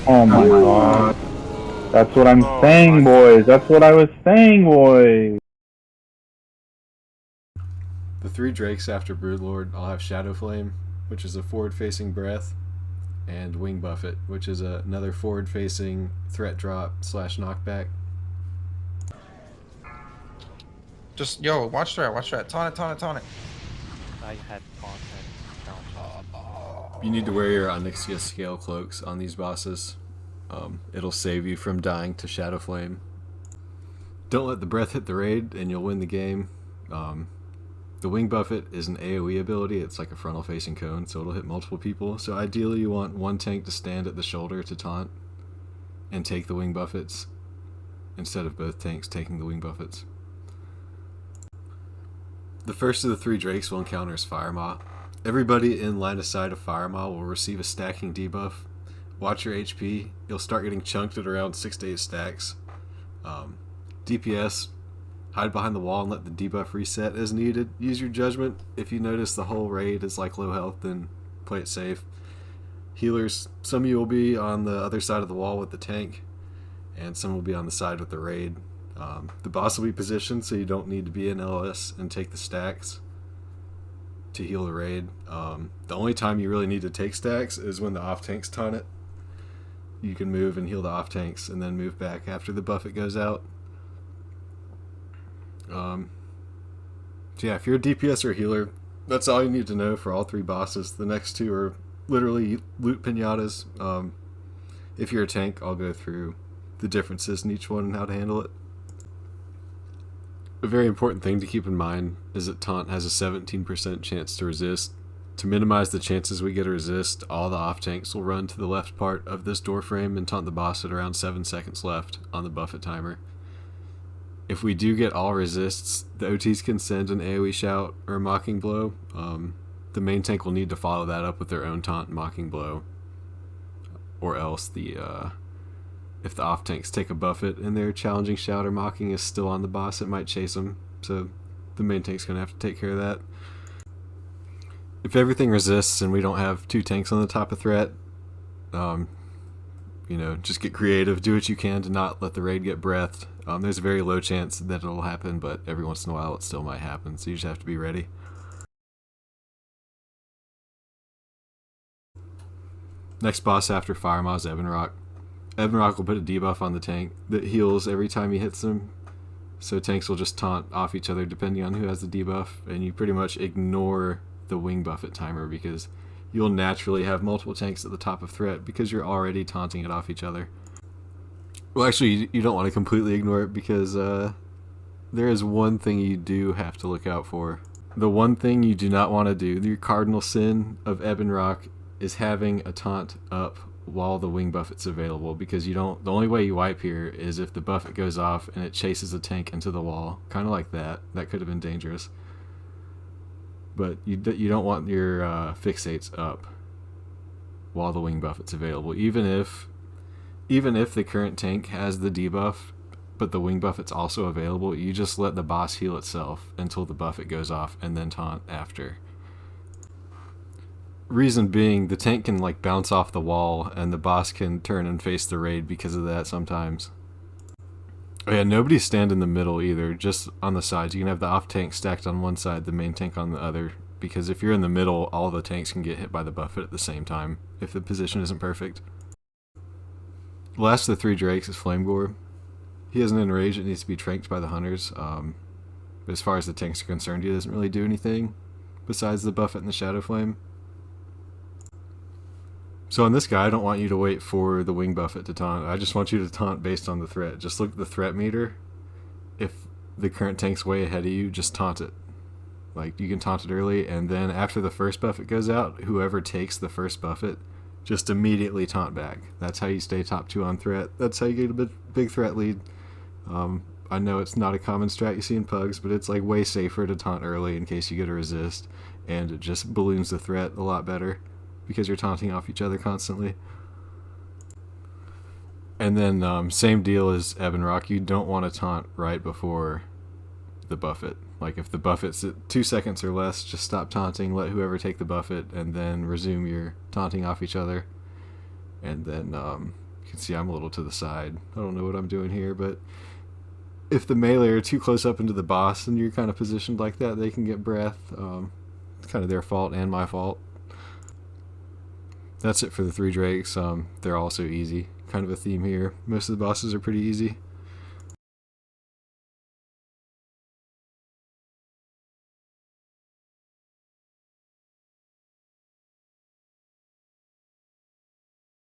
Oh my god. That's what I'm saying, boys. That's what I was saying, boys. The three drakes after Broodlord all have Shadow Flame, which is a forward-facing breath, and Wing Buffet, which is another forward-facing threat drop slash knockback. Just yo, watch that. Taunt it. I had taunted down shot. You need to wear your Onyxia scale cloaks on these bosses. It'll save you from dying to Shadow Flame. Don't let the breath hit the raid, and you'll win the game. The Wing Buffet is an AoE ability. It's like a frontal-facing cone, so it'll hit multiple people. So ideally, you want one tank to stand at the shoulder to taunt and take the Wing Buffets, instead of both tanks taking the Wing Buffets. The first of the three drakes will encounter is Firemaw. Everybody in line of sight of Firemaw will receive a stacking debuff. Watch your HP. You'll start getting chunked at around 6 to 8 stacks. DPS, hide behind the wall and let the debuff reset as needed. Use your judgment. If you notice the whole raid is like low health, then play it safe. Healers, some of you will be on the other side of the wall with the tank, and some will be on the side with the raid. The boss will be positioned so you don't need to be in LS and take the stacks to heal the raid. The only time you really need to take stacks is when the off tanks taunt it. You can move and heal the off tanks and then move back after the buffet goes out. So yeah, if you're a DPS or a healer, that's all you need to know for all three bosses. The next two are literally loot pinatas. If you're a tank, I'll go through the differences in each one and how to handle it. A very important thing to keep in mind is that taunt has a 17% chance to resist. To minimize the chances we get a resist, all the off tanks will run to the left part of this door frame and taunt the boss at around 7 seconds left on the buffet timer. If we do get all resists, the OTs can send an AoE shout or a mocking blow. The main tank will need to follow that up with their own taunt and mocking blow, or else if the off tanks take a buffet and their challenging shout or mocking is still on the boss, it might chase them. So the main tank's gonna have to take care of that. If everything resists and we don't have two tanks on the top of threat, just get creative. Do what you can to not let the raid get breathed. There's a very low chance that it'll happen, but every once in a while it still might happen, so you just have to be ready. Next boss after Firemaw is Ebonroc. Ebonroc will put a debuff on the tank that heals every time he hits them, so tanks will just taunt off each other depending on who has the debuff, and you pretty much ignore the Wing Buffet timer because you'll naturally have multiple tanks at the top of threat because you're already taunting it off each other. Well, actually, you don't want to completely ignore it because there is one thing you do have to look out for. The one thing you do not want to do, the cardinal sin of Ebonroc, is having a taunt up while the Wing Buffet's available, because the only way you wipe here is if the buffet goes off and it chases a tank into the wall, kind of like that. That could have been dangerous. But you don't want your fixates up while the Wing Buffet's available, even if the current tank has the debuff, but the Wing Buffet's also available. You just let the boss heal itself until the buffet goes off, and then taunt after. Reason being, the tank can bounce off the wall, and the boss can turn and face the raid because of that sometimes. Oh yeah, nobody stand in the middle either, just on the sides. You can have the off tank stacked on one side, the main tank on the other, because if you're in the middle, all the tanks can get hit by the buffet at the same time, if the position isn't perfect. The last of the three drakes is Flamegor. He has an enrage that needs to be tranked by the hunters, but as far as the tanks are concerned, he doesn't really do anything besides the buffet and the Shadow Flame. So on this guy, I don't want you to wait for the Wing Buffet to taunt. I just want you to taunt based on the threat. Just look at the threat meter. If the current tank's way ahead of you, just taunt it. You can taunt it early, and then after the first buffet goes out, whoever takes the first buffet, just immediately taunt back. That's how you stay top 2 on threat. That's how you get a big threat lead. I know it's not a common strat you see in pugs, but it's way safer to taunt early in case you get a resist, and it just balloons the threat a lot better, because you're taunting off each other constantly. And then same deal as Ebonroc, you don't want to taunt right before the buffet. If the buffet's at 2 seconds or less, just stop taunting, let whoever take the buffet, and then resume your taunting off each other. And then You can see I'm a little to the side. I don't know what I'm doing here, but if the melee are too close up into the boss and you're kind of positioned like that, they can get breath. It's kind of their fault and my fault. That's it for the 3 drakes. They're also easy. Kind of a theme here. Most of the bosses are pretty easy.